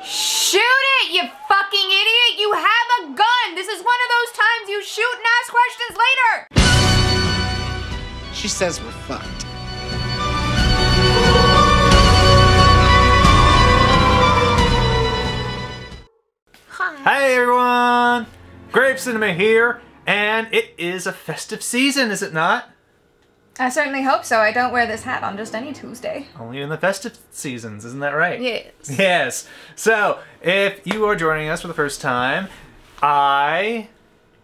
Shoot it, you fucking idiot! You have a gun! This is one of those times you shoot and ask questions later! She says we're fucked. Hi everyone! Grape Cinema here, and it is a festive season, is it not? I certainly hope so. I don't wear this hat on just any Tuesday. Only in the festive seasons, isn't that right? Yes. Yes. So, if you are joining us for the first time, I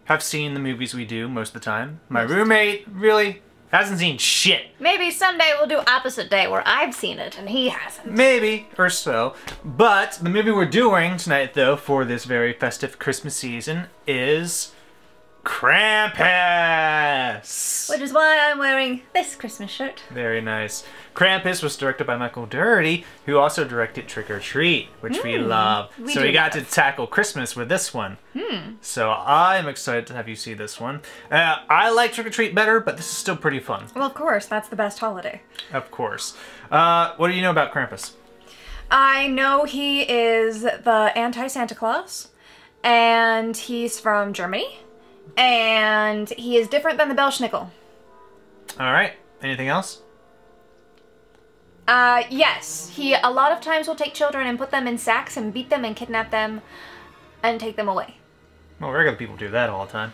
have seen the movies we do most of the time. My roommate really hasn't seen shit. Maybe someday we'll do opposite day where I've seen it and he hasn't. Maybe, or so. But the movie we're doing tonight, though, for this very festive Christmas season is Krampus! Which is why I'm wearing this Christmas shirt. Very nice. Krampus was directed by Michael Dougherty, who also directed Trick or Treat, which we love. So we got to tackle Christmas with this one. So I'm excited to have you see this one. I like Trick or Treat better, but this is still pretty fun. Well, of course, that's the best holiday. Of course. What do you know about Krampus? I know he is the anti-Santa Claus, and he's from Germany, and he is different than the Belschnickel. Alright. Anything else? Yes. He a lot of times will take children and put them in sacks and beat them and kidnap them and take them away. Well, regular people do that all the time.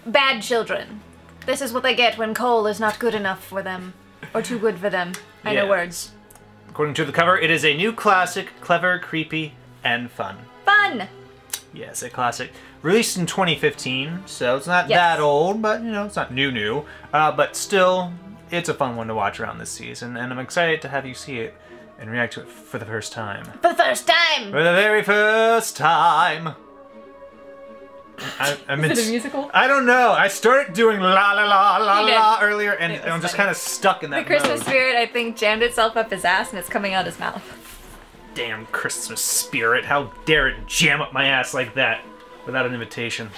Bad children. This is what they get when coal is not good enough for them. Or too good for them. I know words. According to the cover, it is a new classic, clever, creepy, and fun. Fun! Yes, a classic. Released in 2015, so it's not that old, but, you know, it's not new. But still, it's a fun one to watch around this season, and I'm excited to have you see it and react to it for the first time. For the first time! For the very first time! Is it a musical? I don't know. I started doing la la la la la earlier, and I'm just kind of stuck in that The Christmas mode. spirit, I think, jammed itself up his ass and it's coming out his mouth. Damn Christmas spirit. How dare it jam up my ass like that without an invitation.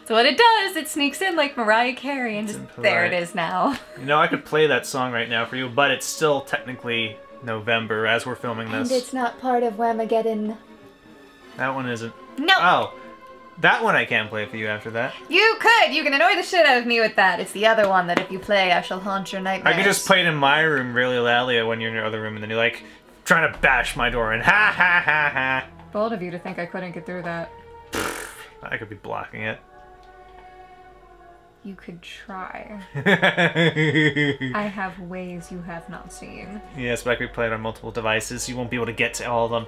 So what it does, it sneaks in like Mariah Carey and just there it is now. You know, I could play that song right now for you, but it's still technically November as we're filming this. And it's not part of Whamageddon. That one isn't. No. Oh. That one I can play for you after that. You could! You can annoy the shit out of me with that. It's the other one that if you play, I shall haunt your nightmares. I could just play it in my room really loudly when you're in your other room, and then you're like, trying to bash my door and ha ha ha ha. Bold of you to think I couldn't get through that. I could be blocking it. You could try. I have ways you have not seen. Yes, but I could play it on multiple devices. You won't be able to get to all of them.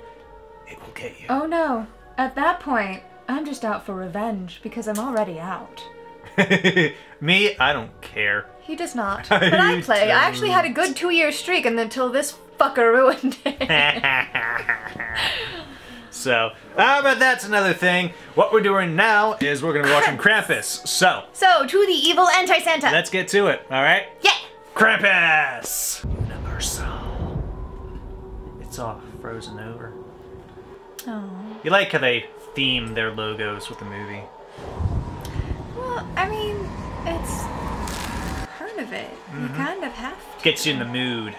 It will get you. Oh no. At that point, I'm just out for revenge because I'm already out. Me? I don't care. He does not. But I play. I actually had a good 2-year streak until this fucker ruined it. So, but that's another thing. What we're doing now is we're going to be watching Krampus. So to the evil anti-Santa. Let's get to it, alright? Yeah! Krampus! Universal. It's all frozen over. Oh. You like how they theme their logos with the movie. Well, I mean, it's part of it. You kind of have to. Gets you in the mood.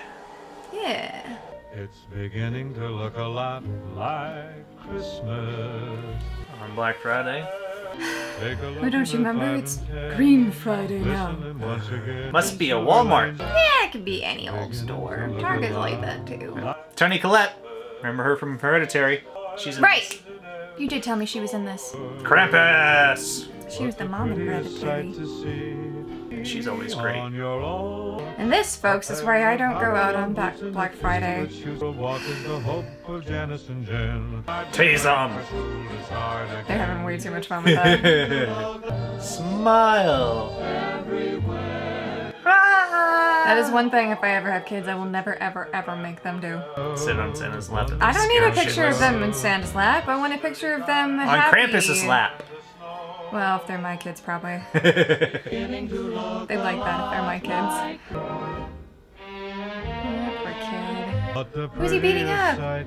Yeah. It's beginning to look a lot like Christmas. On Black Friday. Why don't you remember? It's Green Friday now. Must be a Walmart. Yeah, it could be any old store. Target's like that too. Toni Collette. Remember her from Hereditary? She's in Right! You did tell me she was in this. Krampus! She was the mom in Hereditary. She's always great. And this, folks, is why I don't go out on Black Friday. Tease them! They're having way too much fun with that. Smile! That is one thing, if I ever have kids, I will never, ever, ever make them do. Sit on Santa's lap. I don't need a picture of them in Santa's lap. I want a picture of them on happy. Krampus's lap. Well, if they're my kids, probably. They like that if they're my kids. Poor kid. Who's he beating up?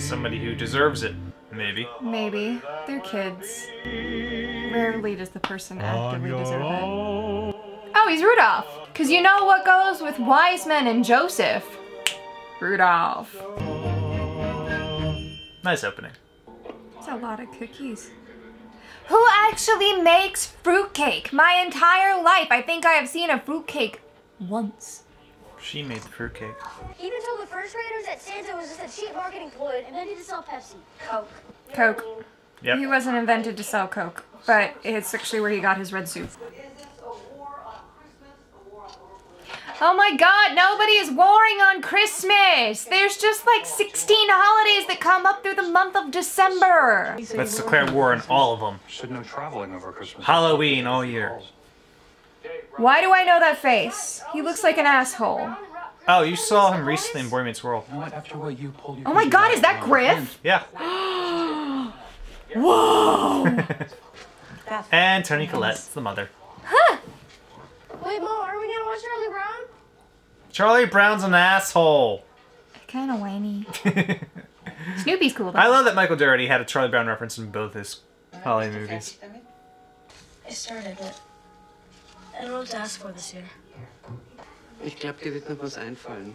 Somebody who deserves it, maybe. Maybe. They're kids. Rarely does the person actively deserve it. Oh, he's Rudolph! Because you know what goes with wise men and Joseph? Rudolph. Nice opening. That's a lot of cookies. Who actually makes fruitcake? My entire life, I think I have seen a fruitcake once. She made the fruitcake. He even told the first graders that Santa was just a cheap marketing ploy and invented to sell Pepsi. Coke. Coke. Yep. He wasn't invented to sell Coke, but it's actually where he got his red soup. Oh my god, nobody is warring on Christmas! There's just like 16 holidays that come up through the month of December! Let's declare war on all of them. Should no traveling over Christmas. Halloween all year. Why do I know that face? He looks like an asshole. Oh, you saw him recently in Boy Meets World. After what you pulled, Oh my god, is that Griff? Yeah. Whoa! And Toni Collette's the mother. Wait, Mom, are we gonna watch Charlie Brown? Charlie Brown's an asshole. Kinda whiny. Snoopy's cool though. I love that Michael Dougherty had a Charlie Brown reference in both his holiday movies. I started it. I don't know what to ask for this year. Ich glaube, dir wird noch was einfallen.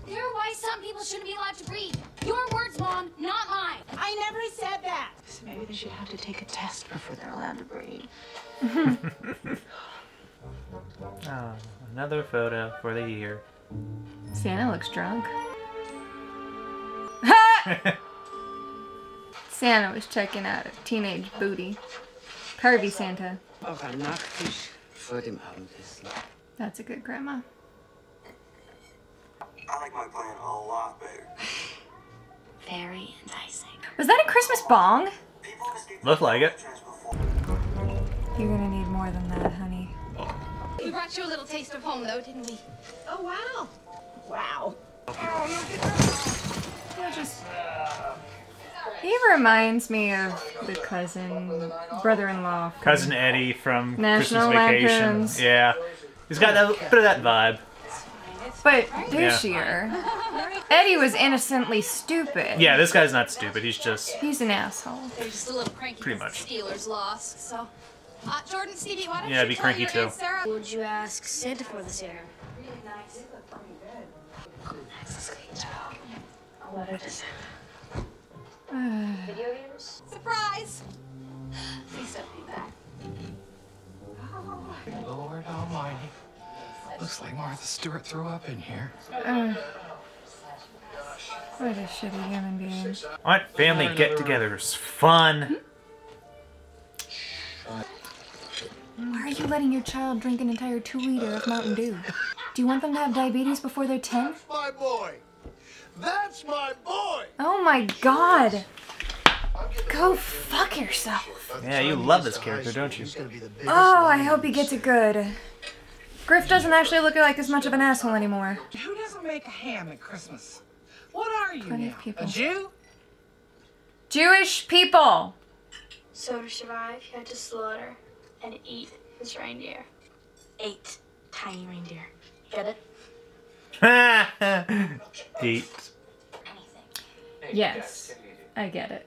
There are why some people shouldn't be allowed to read. Your words, Mom, not mine. I never said that. So maybe they should have to take a test before they're allowed to breed. Oh, another photo for the year. Santa looks drunk. Santa was checking out a teenage booty. Curvy Santa. Auch ein Nachtisch vor dem Abendessen. That's a good grandma. I like my plan a lot better. Very enticing. Was that a Christmas bong? Looked like it. You're gonna need more than that, honey. We brought you a little taste of home, though, didn't we? Oh, wow. Wow. He reminds me of the brother-in-law. Cousin Eddie from National Christmas Vacation. Lampoons. Yeah. He's got a bit of that vibe. But douchier. Eddie was innocently stupid. Yeah, this guy's not stupid. He's just... He's an asshole. They're just a little cranky. Pretty because much. the Steelers lost, so. Jordan, Stevie, why don't Yeah, you be tell cranky your too. Aunt Sarah? Who would you ask Santa for this year? A letter to Santa. Video games? Surprise! Please don't be back. Lord Almighty. Looks like Martha Stewart threw up in here. What a shitty human being. Alright, family get-togethers. Fun. Why are you letting your child drink an entire 2-liter of Mountain Dew? Do you want them to have diabetes before they're 10? My boy. That's my boy. Oh my god. Go fuck yourself. Yeah, you love this character, don't you? Oh, I hope he gets it good. Griff doesn't actually look like as much of an asshole anymore. Who doesn't make a ham at Christmas? What are you Plenty now? of people. A Jew? Jewish people. So to survive, you had to slaughter and eat his reindeer. 8 tiny reindeer. Get it? 8. Yes, I get it.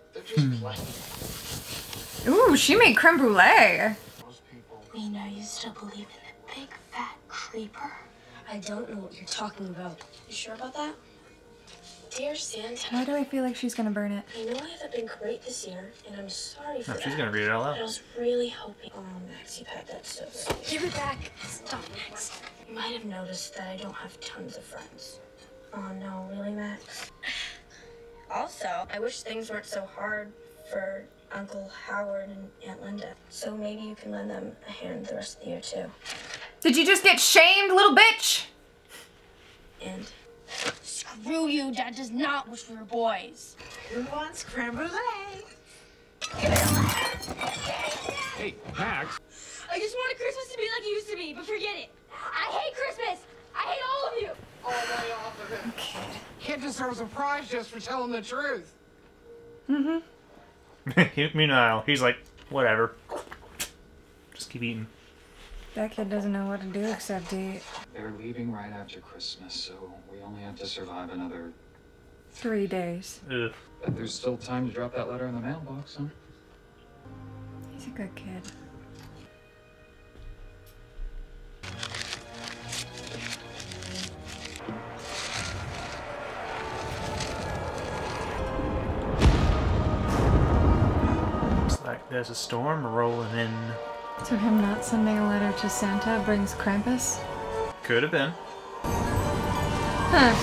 Ooh, she made creme brulee. We know you still believe in the big fat creeper. I don't know what you're talking about. You sure about that? Dear Santa, Why do I feel like she's gonna burn it? I know I haven't been great this year, and I'm sorry for No, that. she's gonna read it out But I loud. was really hoping. Oh, Max, you packed that so sweet. Give it back. Stop, Max. You might have noticed that I don't have tons of friends. Oh no, really, Max? Also, I wish things weren't so hard for Uncle Howard and Aunt Linda. So maybe you can lend them a hand the rest of the year too. Did you just get shamed, little bitch? And screw you, Dad does not wish we were boys. Who wants creme brulee? Hey, Max. I just wanted Christmas to be like it used to be, but forget it. I hate Christmas. I hate all of you. Kid deserves a prize just for telling the truth. Meanwhile, he's like, whatever. Just keep eating. That kid doesn't know what to do except eat. They're leaving right after Christmas, so we only have to survive another... 3 days. Ugh. But there's still time to drop that letter in the mailbox, huh? He's a good kid. There's a storm rolling in. So him not sending a letter to Santa brings Krampus? Could have been. Huh.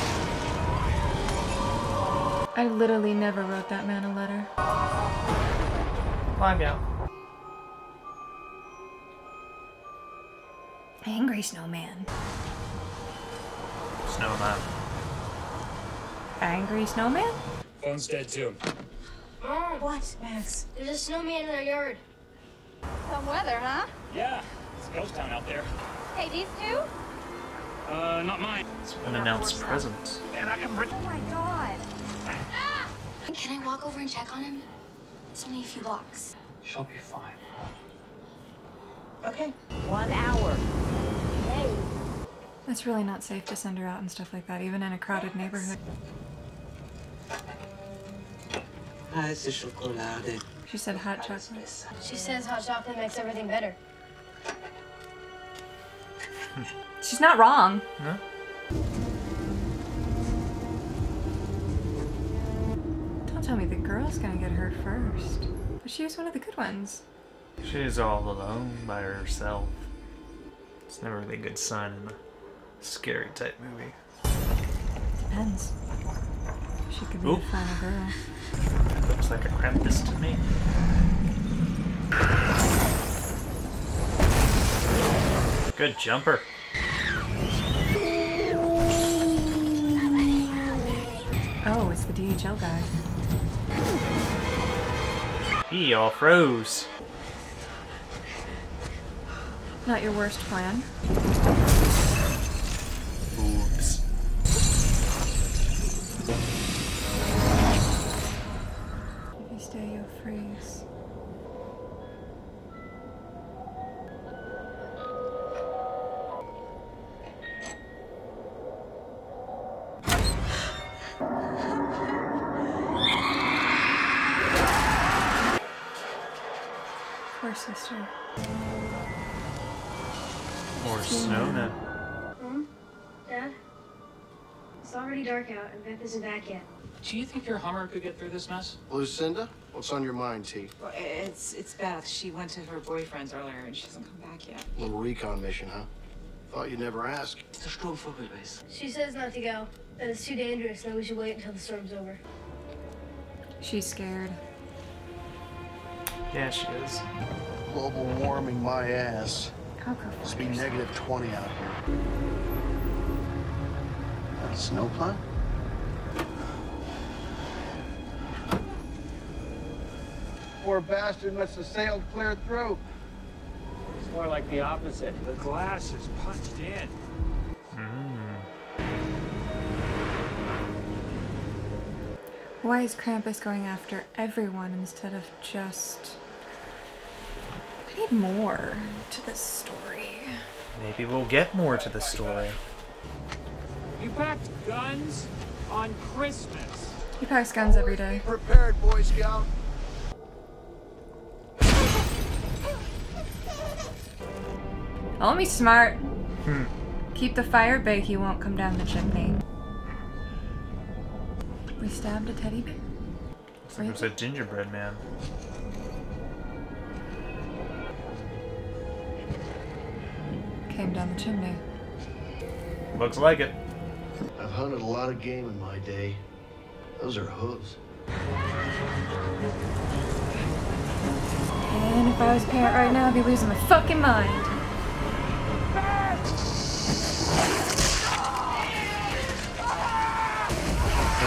I literally never wrote that man a letter. Find out. Angry snowman. Snowman. Angry snowman? Phone's dead too. Mom, What, Max? there's a snowman in our yard. Some weather, huh? Yeah, it's a ghost town out there. Hey, these two? Not mine. It's unannounced presence. And I can bring. Oh my god. Can I walk over and check on him? It's only a few blocks. She'll be fine. Okay. 1 hour. It's really not safe to send her out and stuff like that, even in a crowded neighborhood. Heiße Schokolade. She said hot chocolate. She says hot chocolate makes everything better. She's not wrong. Huh? Don't tell me the girl's gonna get hurt first. But she was one of the good ones. She's all alone by herself. It's never really a good sign in a scary type movie. Depends. She could be Ooh. a final girl. Looks like a Krampus to me. Good jumper. Oh, it's the DHL guy. He all froze. Not your worst plan. Oops. If you stay, you'll freeze. Poor sister. More snowmen. Mom? Dad? It's already dark out and Beth isn't back yet. Do you think your Hummer could get through this mess? Lucinda, what's on your mind, T? Well, it's Beth. She went to her boyfriend's earlier and she hasn't come back yet. Little recon mission, huh? Thought you'd never ask. Der Sturm vorüber ist. She says not to go, that it's too dangerous and that we should wait until the storm's over. She's scared. Yeah, she is. Global warming my ass. I'll go It's for be it. negative 20 out here. That snow plant? Poor bastard must have sailed clear through. It's more like the opposite. The glass is punched in. Why is Krampus going after everyone instead of just... I need more to this story. Maybe we'll get more to the story. You packed guns on Christmas. He packs guns every day. Prepared, Boy Scout. Don't be smart. Keep the fire big, he won't come down the chimney. We stabbed a teddy bear? Looks like it was a gingerbread man. Came down the chimney. Looks like it. I've hunted a lot of game in my day. Those are hooves. And if I was a parent right now, I'd be losing my fucking mind.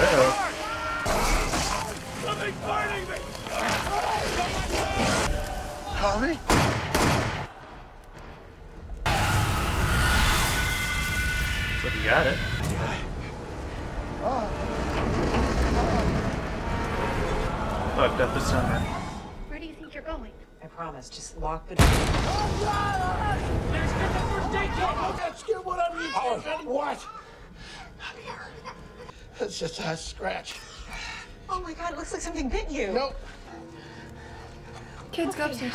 Uh-oh. Something's burning me! Tommy? But you got it. Fucked up the summer. Where do you think you're going? I promise. Just lock the door. Let's get what I need. Oh, what? Not here. It's just a scratch. Oh my god, it looks like something bit you. Nope. Kids, go upstairs.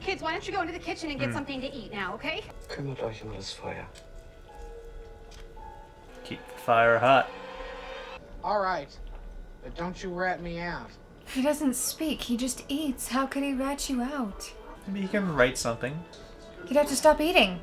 Kids, why don't you go into the kitchen and get something to eat now, okay? Kümmert euch um das Feuer. Keep the fire hot. All right, but don't you rat me out. He doesn't speak, he just eats. How could he rat you out? Maybe he can write something. He'd have to stop eating.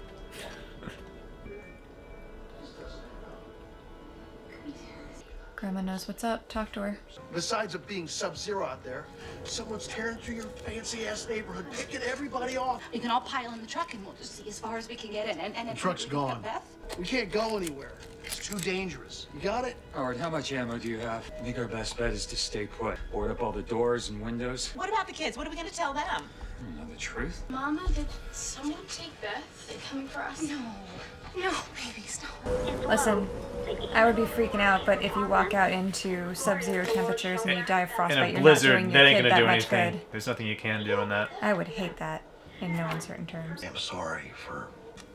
Grandma knows what's up. Talk to her. Besides it being sub-zero out there, someone's tearing through your fancy-ass neighborhood, picking everybody off. You can all pile in the truck and we'll just see as far as we can get in. And The truck's gone. Beth? We can't go anywhere. It's too dangerous. You got it? Howard, how much ammo do you have? I think our best bet is to stay put. Board up all the doors and windows. What about the kids? What are we going to tell them? I don't know the truth. Mama, did someone take Beth? They coming for us? No, baby, stop. Listen, I would be freaking out, but if you walk out into sub-zero temperatures and you die of In frostbite, a you're not blizzard, doing that your ain't kid gonna that do much anything. good. There's nothing you can do in that. I would hate that in no uncertain terms. I'm sorry for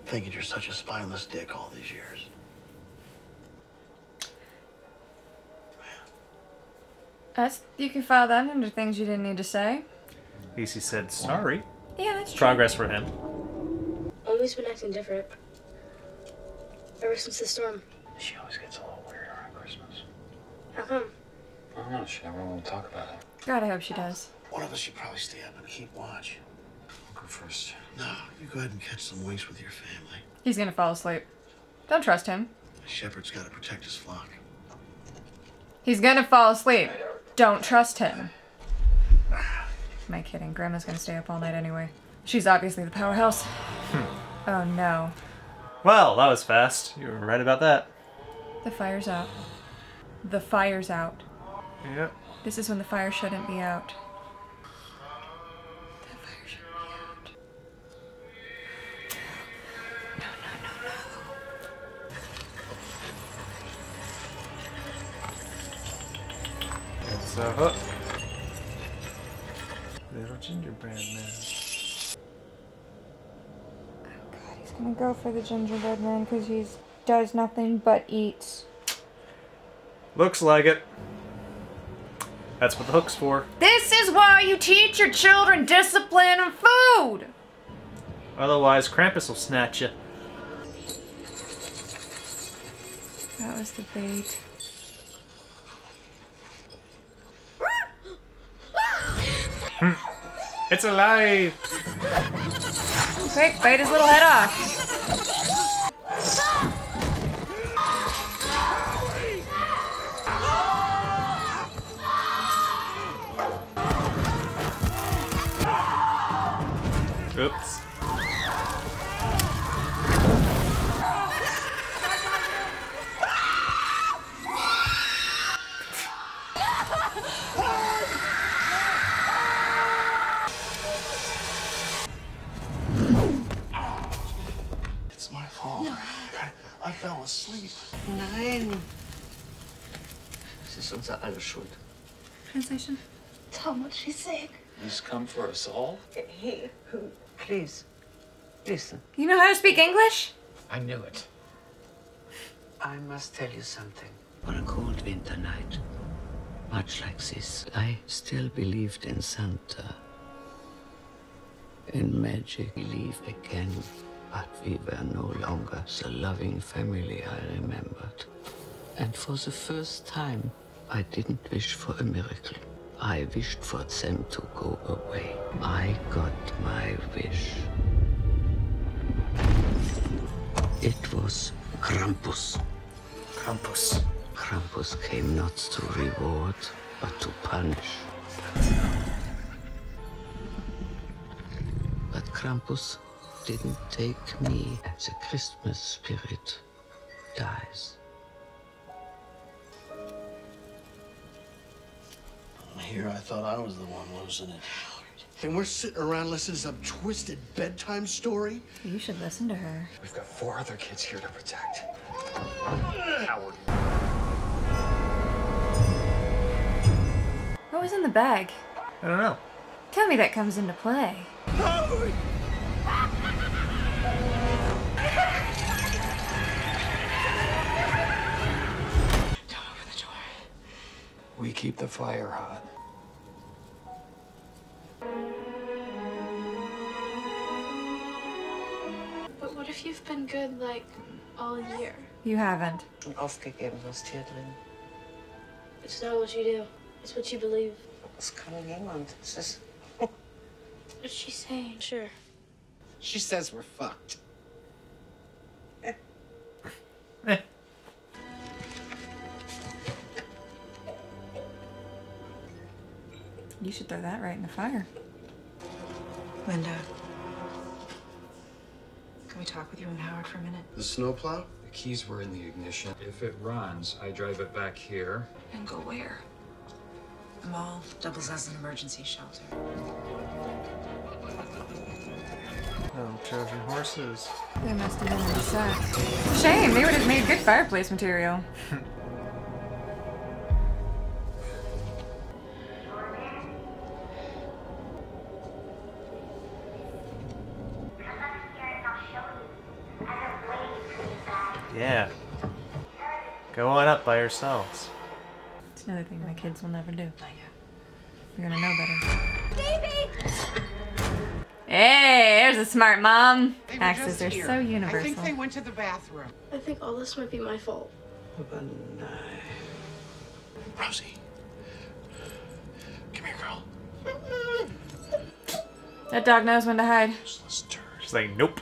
thinking you're such a spineless dick all these years. You can file that under things you didn't need to say. At least he said sorry. Yeah, that's true. Progress for him. Always been acting different. Ever since the storm. She always gets a little weird around Christmas. How come? I don't know. She never won't talk about it. God, I hope she does. One of us should probably stay up and keep watch. I'll go first. No, you go ahead and catch some winks with your family. He's gonna fall asleep. Don't trust him. The shepherd's got to protect his flock. He's gonna fall asleep. Don't trust him. Am I kidding? Grandma's gonna stay up all night anyway. She's obviously the powerhouse. Oh no. Well, that was fast. You were right about that. The fire's out. The fire's out. Yep. This is when the fire shouldn't be out. The fire shouldn't be out. It's a hook. Little gingerbread man. God, he's gonna go for the gingerbread man because he does nothing but eats. Looks like it. That's what the hook's for. This is why you teach your children discipline and food! Otherwise, Krampus will snatch you. That was the bait. It's alive! Quick, bite his little head off. Oops. It's my fault. I fell asleep. Nein. Es ist unser aller Schuld. Translation? Tell what she's sick. He's come for us all? Hey, please, listen. You know how to speak English? I knew it. I must tell you something. On a cold winter night, much like this, I still believed in Santa. In magic, believe again. But we were no longer the loving family I remembered. And for the first time, I didn't wish for a miracle. I wished for them to go away. I got my wish. It was Krampus. Krampus. Krampus came not to reward, but to punish. But Krampus didn't take me, and the Christmas spirit dies. Here, I thought I was the one losing it. And we're sitting around listening to some twisted bedtime story? You should listen to her. We've got 4 other kids here to protect. Howard. What was in the bag? I don't know. Tell me that comes into play. We keep the fire hot. But what if you've been good, like, all year? You haven't. Aufgegeben, was hier drin. It's not what you do. It's what you believe. It's coming in England. It's just... What's she saying? Sure. She says we're fucked. You should throw that right in the fire. Linda, can we talk with you and Howard for a minute? The snowplow? The keys were in the ignition. If it runs, I drive it back here. And go where? The mall doubles as an emergency shelter. Oh, Trojan horses. They must have been in the set. Shame, they would have made good fireplace material. Yeah. Go on up by yourselves. It's another thing my kids will never do. Not yet. You're gonna know better. Hey, there's a smart mom. They were Axes just are here. so universal. I think they went to the bathroom. I think all this might be my fault. Rosie. Come here, girl. That dog knows when to hide. She's like, nope.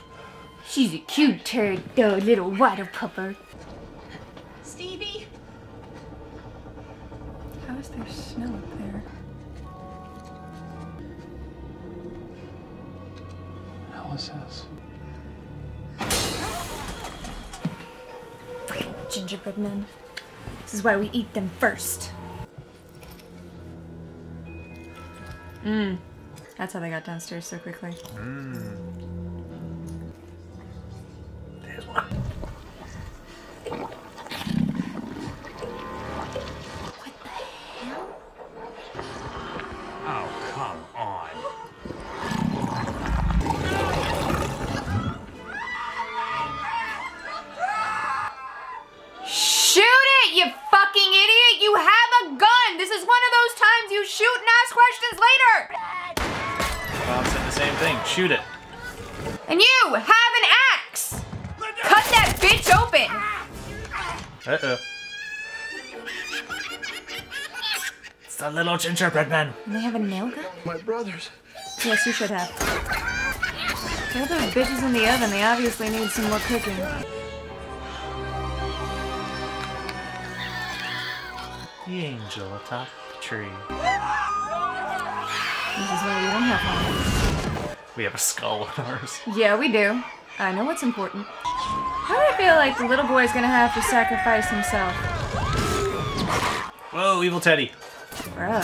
She's a cute turd, though, little water pupper. Stevie? How is there snow up there? Alice says. Gingerbread men. This is why we eat them first. That's how they got downstairs so quickly. There's one. What the hell? Oh, come on. Shoot it, you fucking idiot! You have a gun! This is one of those times you shoot and ask questions later! Mom said the same thing. Shoot it. And you have an axe! Cut that bitch open! Uh-oh. It's the little gingerbread man. And they have a nail gun? My brothers. Yes, you should have. Throw those bitches in the oven. They obviously need some more cooking. The angel atop the tree. This is why we don't have one. We have a skull in ours. Yeah, we do. I know what's important. How do I feel like the little boy's gonna have to sacrifice himself? Whoa, evil Teddy. Bruh.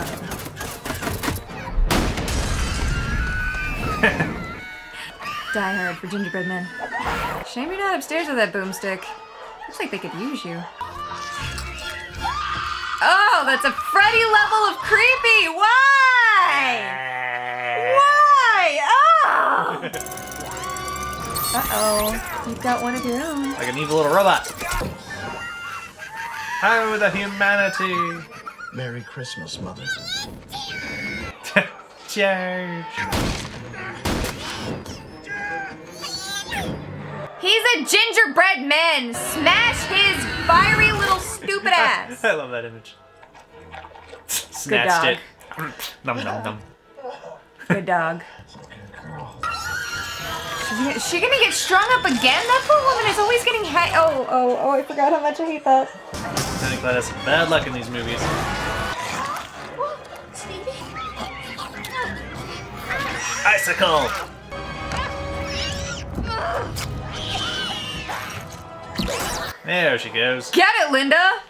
Die hard for gingerbread men. Shame you're not upstairs with that boomstick. Looks like they could use you. Oh, that's a Freddy level of creepy! Why? Why? Oh! Uh-oh. You've got one of your own. Like an evil little robot. Oh, the humanity. Merry Christmas, Mother. Charge. He's a gingerbread man! Smash his fiery little stupid ass! I love that image. Snatched dog. it. Num num num. Good dog. Is she gonna get strung up again? That poor woman is always getting Oh, I forgot how much I hate that. I think that has some bad luck in these movies. Icicle! There she goes. Get it, Linda!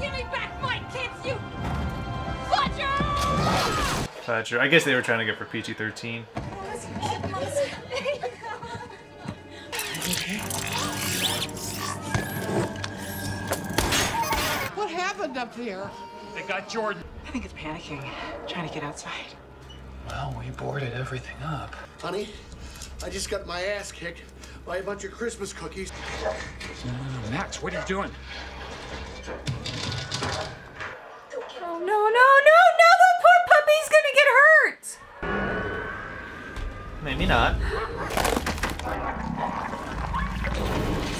Give me back my kids, you butcher! Fudger. I guess they were trying to go for PG-13. What happened up here? They got Jordan. I think it's panicking, trying to get outside. Well, we boarded everything up. Honey, I just got my ass kicked by a bunch of Christmas cookies. Max, what are you doing? Oh, no, the poor puppy's gonna get hurt! Maybe not.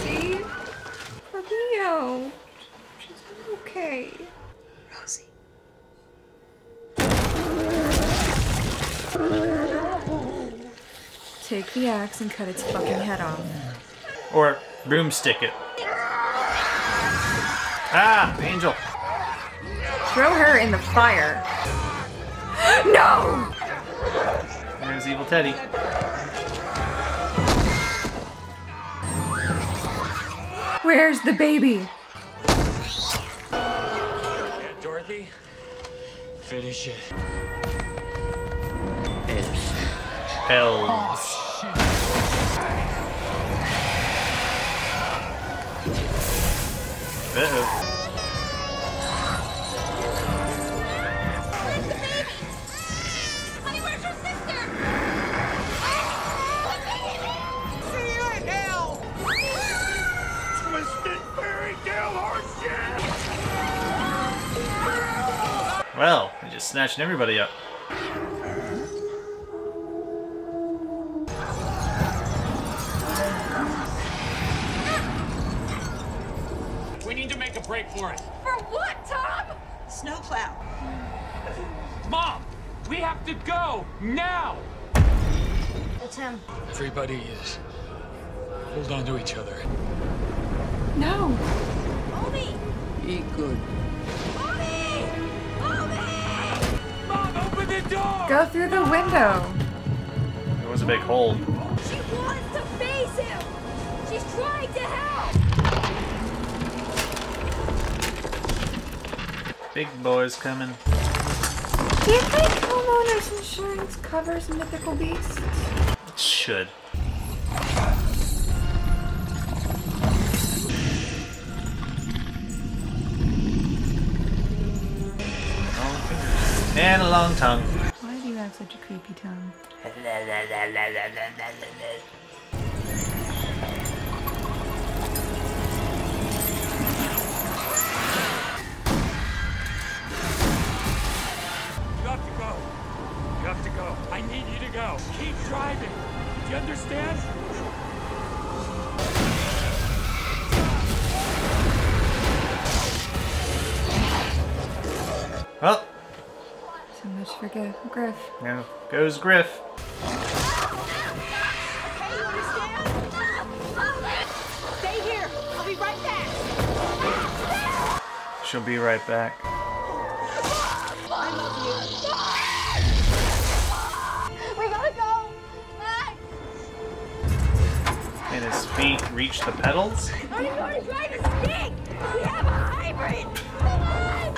See? Poor She's okay. Rosie. take the axe and cut its fucking head off. Or broomstick it. Ah, Angel. Throw her in the fire. No! There's Evil Teddy. Where's the baby? Yeah, Dorothy, finish it. Elves. Uh-oh. Well, they're just snatching everybody up. We need to make a break for it. For what, Tom? Snowplow. Mom, we have to go now. It's him. Everybody is. Hold on to each other. No. Omi! Be good. Omi! Omi! Mom, open the door! Go through the window. There was a big hole. She wants to face him! She's trying to help! Big boys coming. Do you think homeowners insurance covers mythical beasts? It should. Long fingers. And a long tongue. Why do you have such a creepy tongue? You have to go. You have to go. I need you to go. Keep driving. Do you understand? Well, So much for Griff. now goes Griff. Stay here! I'll be right back! She'll be right back. I love you. We gotta go! And his feet reach the pedals. I'm going to drive a stick! We have a hybrid! Come on!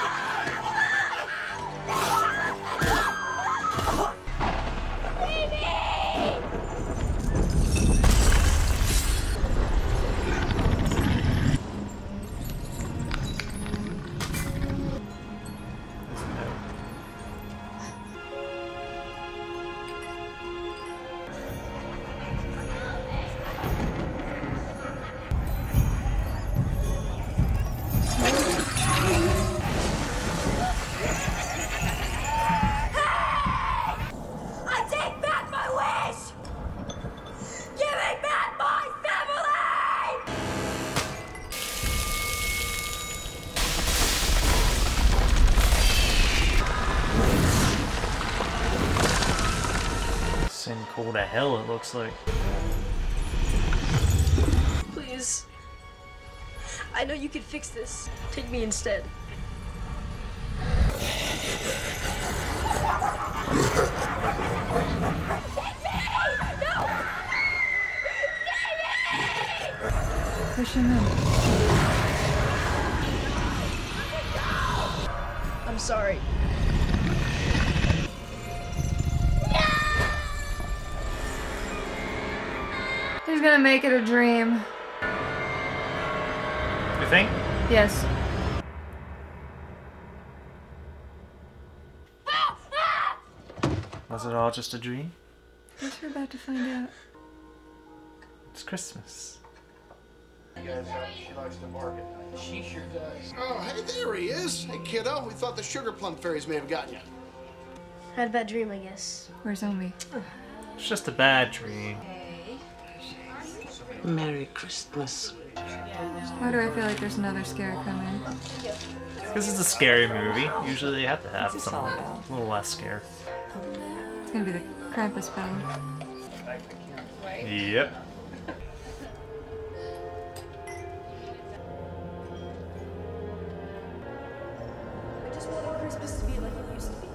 I take back my wish! Give me back my family! Send cool to hell, it looks like. Please. I know you can fix this. Take me instead. Push him in. I'm sorry. He's gonna make it a dream. You think? Yes. Was it all just a dream? Guess we're about to find out. It's Christmas. She likes to market. She sure does. Oh, hey, there he is. Hey, kiddo. We thought the sugar plum fairies may have gotten you. Had a bad dream, I guess. Where's Omi? It's just a bad dream. Merry Christmas. Why do I feel like there's another scare coming? Because it's a scary movie. Usually they have to have something a little less scare. It's gonna be the Krampus battle. Yep. I just wanted Christmas to be like it used to be.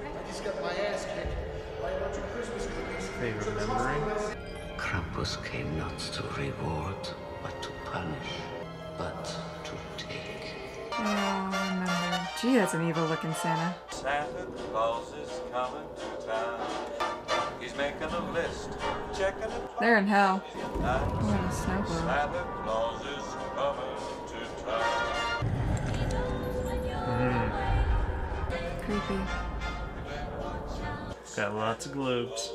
I just got my ass kicked. Why don't you Christmas cookies? They remembering? Krampus came not to reward, but to punish, but to take. Oh, remember. Gee, that's an evil-looking Santa. Santa Claus is coming to town. He's making a list, checking it. They're in hell. Nice. Oh, and a snow globe. Santa Claus is coming to town. Creepy. Got lots of globes.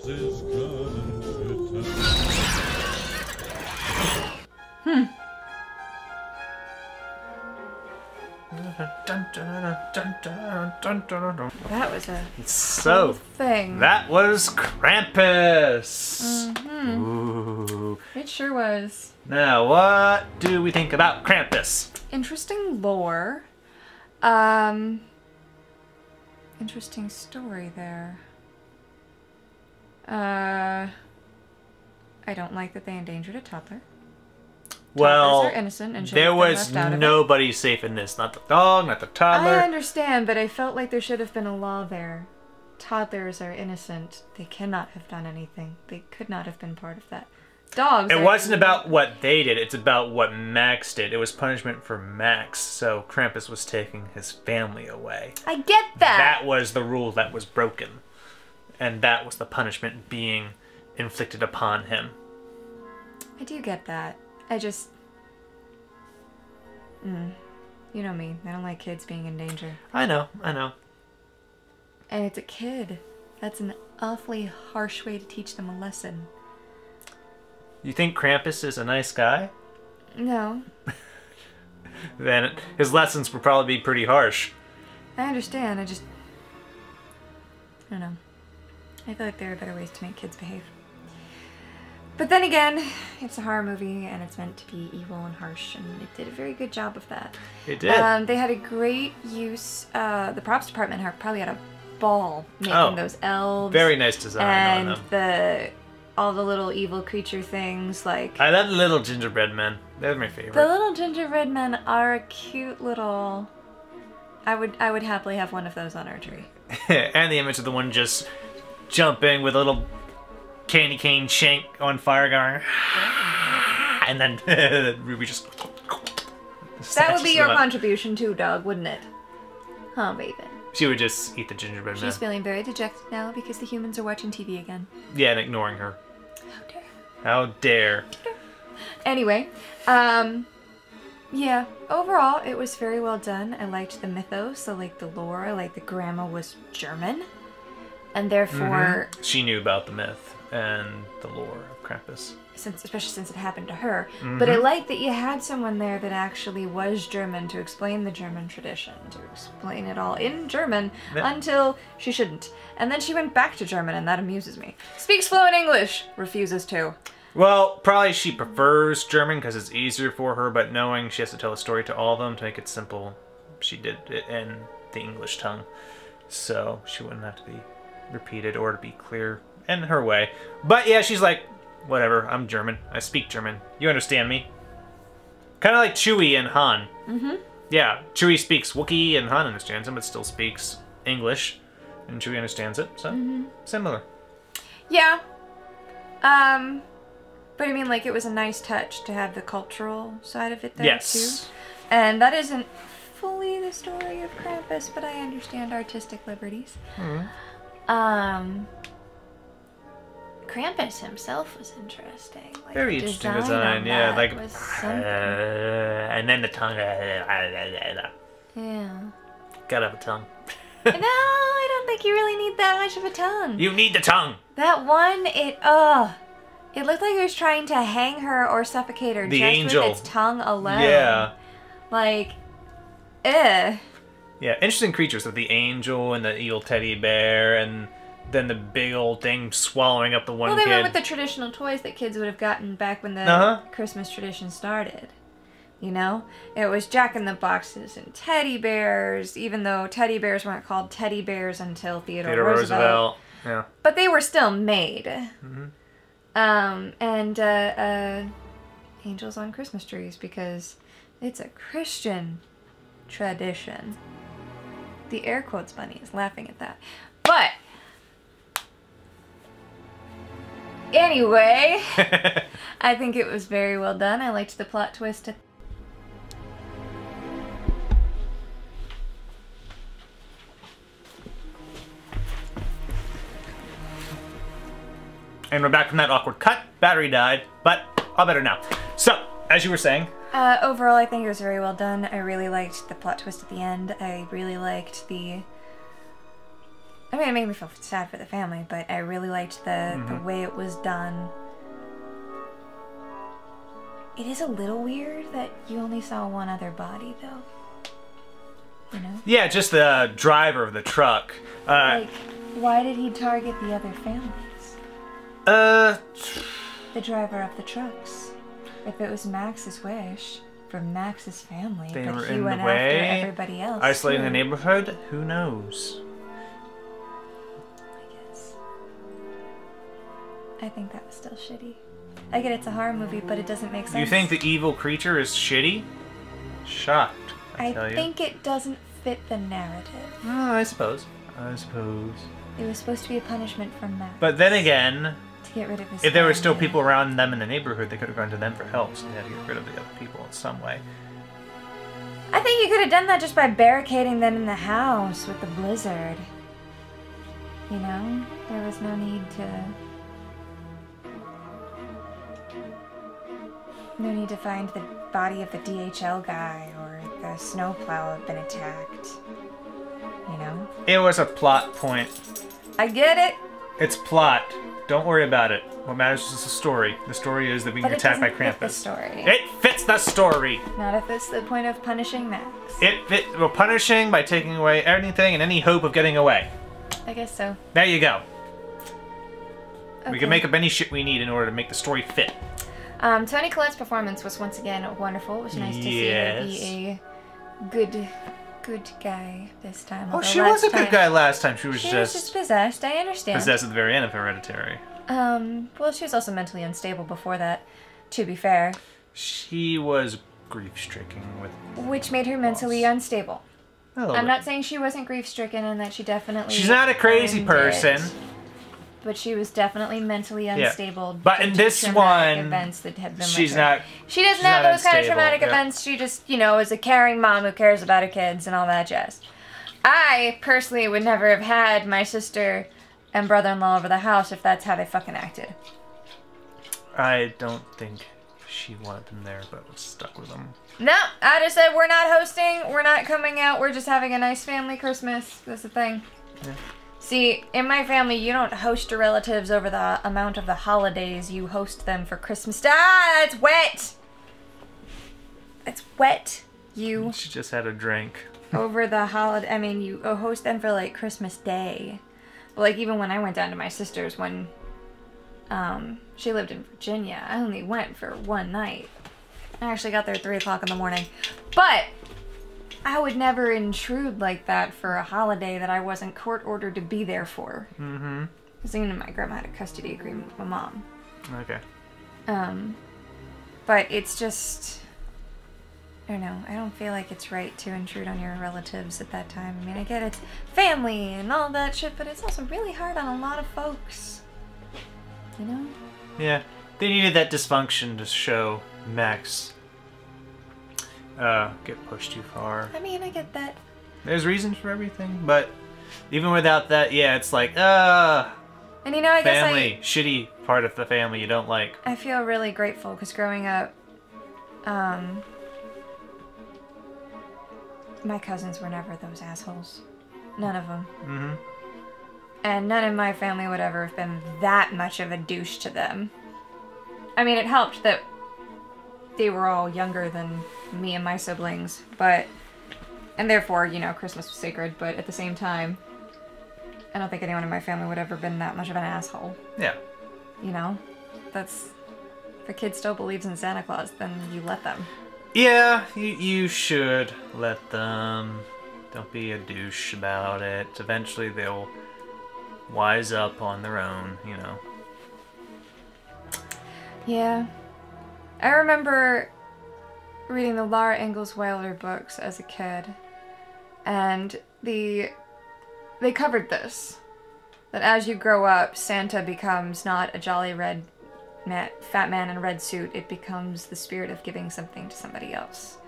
That was a So, whole thing. that was Krampus. Ooh. It sure was. Now, what do we think about Krampus? Interesting lore. Interesting story there. I don't like that they endangered a toddler. Well, Toddlers are innocent and should there have been was left out of it. nobody safe in this. Not the dog, not the toddler. I understand, but I felt like there should have been a law there. Toddlers are innocent. They cannot have done anything. They could not have been part of that. Dogs. It wasn't about what they did. It's about what Max did. It was punishment for Max. So Krampus was taking his family away. I get that. That was the rule that was broken. And that was the punishment being inflicted upon him. I do get that. I just... You know me. I don't like kids being in danger. I know, I know. And it's a kid. That's an awfully harsh way to teach them a lesson. You think Krampus is a nice guy? No. Then his lessons would probably be pretty harsh. I understand. I don't know. I feel like there are better ways to make kids behave. But then again, it's a horror movie and it's meant to be evil and harsh, and it did a very good job of that. It did. They had a great use. The props department probably had a ball making those elves. Very nice design on them. All the little evil creature things like... I love the little gingerbread men. They're my favorite. The little gingerbread men are a cute little... I would happily have one of those on our tree. And the image of the one just jumping with a little candy cane shank on fire going... And then Ruby just... That would be your contribution too, dog, wouldn't it? Huh, Raven? She would just eat the gingerbread man. She's feeling very dejected now because the humans are watching TV again. Yeah, and ignoring her. How dare. How dare. Anyway, yeah, overall it was very well done. I liked the mythos, I liked the lore, I liked the grandma was German. And therefore... She knew about the myth and the lore of Krampus. Especially since it happened to her. But I like that you had someone there that actually was German to explain the German tradition, to explain it all in German until she shouldn't. And then she went back to German, and that amuses me. Speaks fluent English, refuses to. Well, probably she prefers German because it's easier for her, but knowing she has to tell a story to all of them to make it simple, she did it in the English tongue. So she wouldn't have to be repeated or to be clear in her way. But yeah, she's like, whatever, I'm German. I speak German. You understand me? Kind of like Chewie and Han. Yeah, Chewie speaks Wookiee and Han understands him, but still speaks English. And Chewie understands it, so similar. Yeah. But I mean, like, it was a nice touch to have the cultural side of it there, too. And that isn't fully the story of Krampus, but I understand artistic liberties. Krampus himself was interesting. Like, very interesting design, yeah. Like, and then the tongue. Yeah. Gotta have a tongue. No, I don't think you really need that much of a tongue. You need the tongue. That one, it looked like it was trying to hang her or suffocate her just angel. with its tongue alone. Yeah. Like, eh. Yeah, interesting creatures with the angel and the evil teddy bear and then the big old thing swallowing up the one kid. Well, they went with the traditional toys that kids would have gotten back when the Christmas tradition started. You know? It was Jack-in-the-Boxes and teddy bears, even though teddy bears weren't called teddy bears until Theodore Roosevelt. Yeah. But they were still made. And angels on Christmas trees because it's a Christian tradition. The air quotes bunny is laughing at that. But anyway, I think it was very well done. I liked the plot twist. And we're back from that awkward cut. Battery died, but all better now. So, as you were saying. Overall, I think it was very well done. I really liked the plot twist at the end. I really liked the... I mean, it made me feel sad for the family, but I really liked the way it was done. It is a little weird that you only saw one other body, though. You know? Yeah, just the driver of the truck. Like, why did he target the other families? The driver of the trucks. If it was Max's wish for Max's family, They but were he in went the way, after everybody else. isolating the neighborhood? Who knows? I think that was still shitty. I get it's a horror movie, but it doesn't make sense. You think the evil creature is shitty? Shocked, I tell you. I think it doesn't fit the narrative. I suppose. I suppose. It was supposed to be a punishment from Max. But then again, to get rid of his if there were family. still people around them in the neighborhood, they could have gone to them for help, so they had to get rid of the other people in some way. I think you could have done that just by barricading them in the house with the blizzard. You know? There was no need to... No need to find the body of the DHL guy or the snowplow had been attacked. You know? It was a plot point. I get it. It's plot. Don't worry about it. What matters is the story. The story is that we get attacked by Krampus. Fit the story. It fits the story. Not if it's the point of punishing Max. We're punishing by taking away anything and any hope of getting away. I guess so. There you go. Okay. We can make up any shit we need in order to make the story fit. Toni Collette's performance was once again wonderful. It was nice to see her be a good guy this time. Oh, she was a good guy last time. She was just possessed. I understand. Possessed at the very end of Hereditary. Well, she was also mentally unstable before that, to be fair. She was grief-stricken with... Which made her mentally unstable. I'm not saying she wasn't grief-stricken and that she definitely... She's not a crazy person. But she was definitely mentally unstable. Yeah. But in this one, events that had been she's with her. not. She doesn't have those kind of traumatic yeah. events. She just, you know, is a caring mom who cares about her kids and all that jazz. I personally would never have had my sister and brother-in-law over the house if that's how they fucking acted. I don't think she wanted them there, but was stuck with them. No, I just said we're not hosting. We're not coming out. We're just having a nice family Christmas. That's the thing. Yeah. See, in my family, you don't host your relatives over the amount of the holidays. You host them for Christmas. Ah, that's wet! It's wet. You... She just had a drink. Over the holiday... I mean, you host them for, like, Christmas Day. But, like, even when I went down to my sister's when... she lived in Virginia, I only went for one night. I actually got there at 3 o'clock in the morning. But... I would never intrude like that for a holiday that I wasn't court-ordered to be there for. Mm-hmm. Because even my grandma had a custody agreement with my mom. Okay. But it's just... I don't know. I don't feel like it's right to intrude on your relatives at that time. I mean, I get it's family and all that shit, but it's also really hard on a lot of folks. You know? Yeah. They needed that dysfunction to show Max... get pushed too far. I mean, I get that. There's reasons for everything, but even without that, yeah, it's like, and you know, I guess family, shitty part of the family you don't like. I feel really grateful because growing up, my cousins were never those assholes. None of them. Mm-hmm. And none in my family would ever have been that much of a douche to them. I mean, it helped that they were all younger than me and my siblings, but... And therefore, you know, Christmas was sacred, but at the same time, I don't think anyone in my family would have ever been that much of an asshole. Yeah. You know? That's... If a kid still believes in Santa Claus, then you let them. Yeah, you should let them. Don't be a douche about it. Eventually they'll wise up on their own, you know. Yeah. I remember reading the Laura Ingalls Wilder books as a kid, and they covered this. That as you grow up, Santa becomes not a jolly fat man in a red suit, it becomes the spirit of giving something to somebody else.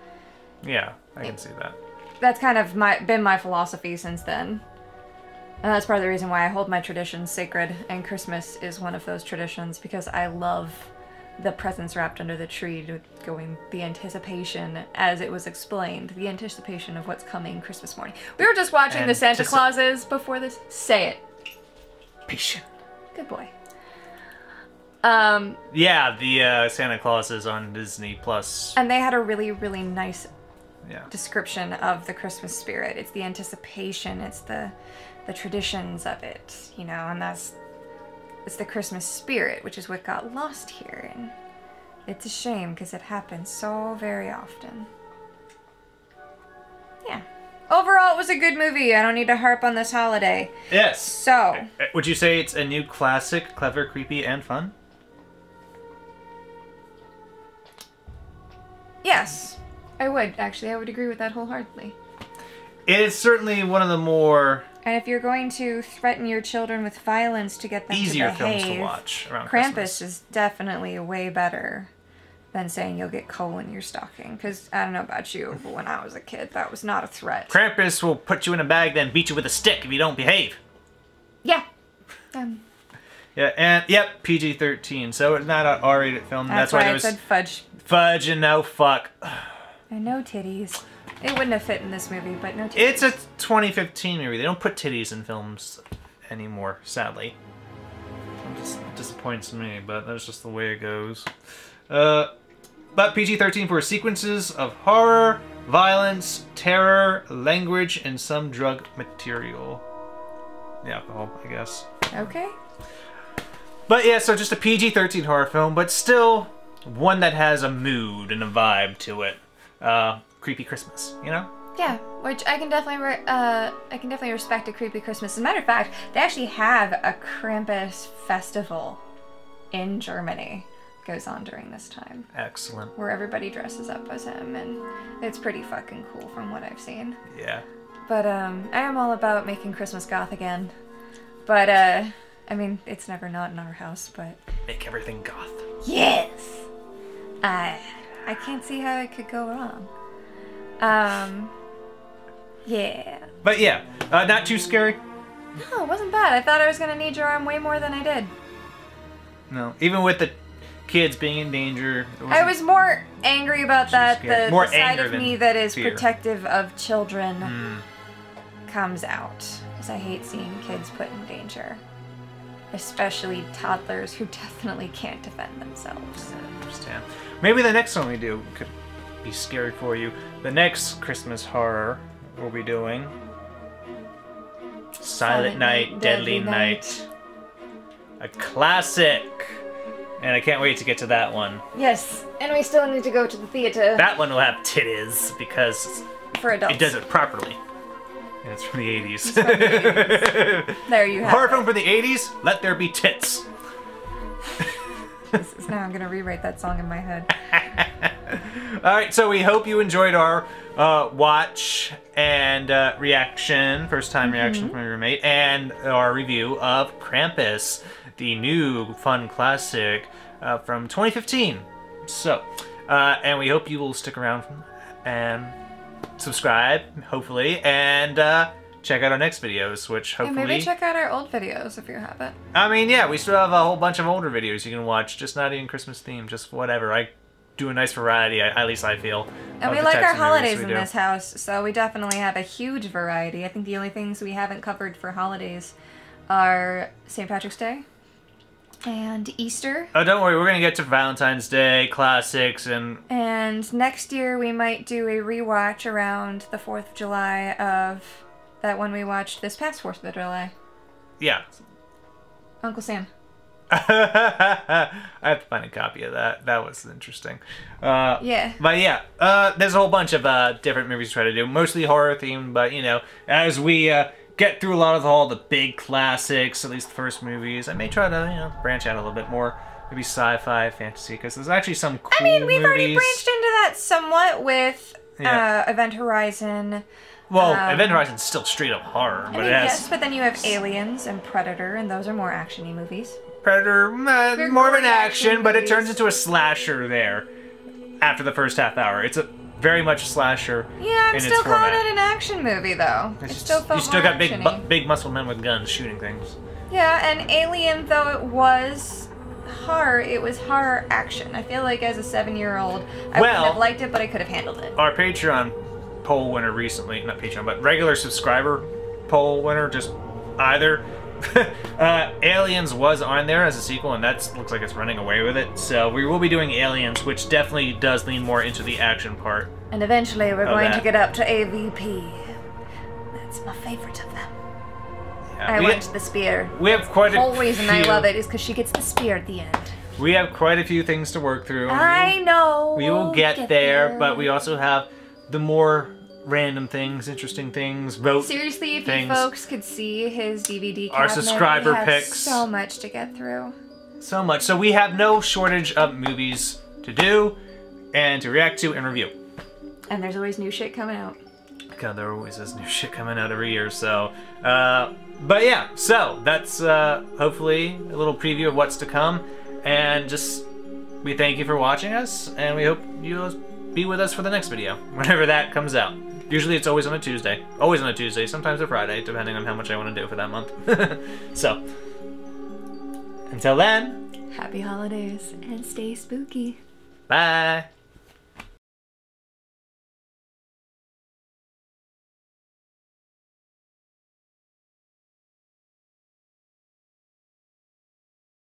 Yeah, I can see that. That's kind of been my philosophy since then. And that's part of the reason why I hold my traditions sacred, and Christmas is one of those traditions, because I love the presents wrapped under the tree, the anticipation, as it was explained, the anticipation of what's coming Christmas morning. We were just watching the Santa Clauses before this. Say it. Patient. Good boy. Yeah, the Santa Clauses on Disney Plus. And they had a really, really nice description of the Christmas spirit. It's the anticipation, it's the traditions of it, you know, and it's the Christmas spirit, which is what got lost here, and it's a shame because it happens so very often. Yeah. Overall, it was a good movie. I don't need to harp on this holiday. Yes. So. Would you say it's a new classic, clever, creepy, and fun? Yes. I would, actually. I would agree with that wholeheartedly. It is certainly one of the more... And if you're going to threaten your children with violence to get them easier to behave, films to watch around Krampus Christmas is definitely way better than saying you'll get coal in your stocking. Because I don't know about you, but when I was a kid, that was not a threat. Krampus will put you in a bag, then beat you with a stick if you don't behave. Yeah. Yeah, and yep, PG-13. So it's not an R-rated film. That's why I said fudge. Fudge and no fuck. And no titties. It wouldn't have fit in this movie, but no titties. It's a 2015 movie. They don't put titties in films anymore, sadly. It disappoints me, but that's just the way it goes. But PG-13 for sequences of horror, violence, terror, language, and some drug material. The alcohol, I guess. Okay. But yeah, so just a PG-13 horror film, but still one that has a mood and a vibe to it. Creepy Christmas, you know? Yeah, which I can definitely respect a creepy Christmas. As a matter of fact, they actually have a Krampus festival in Germany. It goes on during this time. Excellent. Where everybody dresses up as him, and it's pretty fucking cool from what I've seen. Yeah. But I am all about making Christmas goth again. But I mean, it's never not in our house, but make everything goth. Yes. I can't see how it could go wrong. Yeah. But yeah, not too scary. No, it wasn't bad. I thought I was gonna need your arm way more than I did. No, even with the kids being in danger. I was more angry about that. The side of me that is fear. Protective of children comes out. Because I hate seeing kids put in danger. Especially toddlers who definitely can't defend themselves. I understand. Maybe the next one we do could be scary for you. The next Christmas horror we'll be doing, Silent Night, Deadly Night. A classic. And I can't wait to get to that one. Yes, and we still need to go to the theater. That one will have titties because for adults. It does it properly. And it's from the 80s. It's from the 80s. There you have Horror it. film for the 80s, let there be tits. Jesus, now I'm going to rewrite that song in my head. Alright, so we hope you enjoyed our watch and reaction, first time reaction from my roommate, and our review of Krampus, the new fun classic from 2015. So, and we hope you will stick around and subscribe, hopefully, and check out our next videos, which hopefully... Yeah, maybe check out our old videos if you haven't. I mean, yeah, we still have a whole bunch of older videos you can watch, just not even Christmas themed, just whatever. I do a nice variety, at least I feel. And we like our holidays in this house, so we definitely have a huge variety. I think the only things we haven't covered for holidays are St. Patrick's Day and Easter. Oh, don't worry, we're going to get to Valentine's Day, classics, and... And next year we might do a rewatch around the 4th of July of that one we watched this past 4th of July. Yeah. Uncle Sam. I have to find a copy of that. That was interesting. Yeah. But yeah, there's a whole bunch of different movies to try to do. Mostly horror themed, but you know, as we get through a lot of all the big classics, at least the first movies, I may try to, you know, branch out a little bit more. maybe sci-fi, fantasy, because there's actually some cool I mean, we've movies. already branched into that somewhat with Event Horizon. Well, Event Horizon's still straight up horror, but yes, but then you have Aliens and Predator, and those are more action-y movies. Predator, more of an action, but it turns into a slasher there after the first half hour. It's very much a slasher. Yeah, I'm in still its calling format. it an action movie, though. It still felt You still more got action-y. big muscle men with guns shooting things. Yeah, and Alien, though it was horror action. I feel like as a 7-year-old, I wouldn't have liked it, but I could have handled it. Our Patreon poll winner recently, not Patreon, but regular subscriber poll winner, just either. Aliens was on there as a sequel, and that looks like it's running away with it. So we will be doing Aliens, which definitely does lean more into the action part. And eventually we're going to get up to AVP. That's my favorite of them. Yeah, I went to the spear. We have quite a The whole reason I few- love it is because she gets the spear at the end. We have quite a few things to work through. I know. We will get there, but we also have the more random things, interesting things, vote Seriously, if things. you folks could see his DVD cabinet, Our subscriber we have picks. so much to get through. So much. So we have no shortage of movies to do and to react to and review. And there's always new shit coming out. God, there always is new shit coming out every year, so... but yeah, so that's hopefully a little preview of what's to come. And just, we thank you for watching us, and we hope you'll be with us for the next video, whenever that comes out. Usually it's always on a Tuesday. Always on a Tuesday, sometimes a Friday, depending on how much I want to do for that month. So, until then... Happy holidays, and stay spooky. Bye!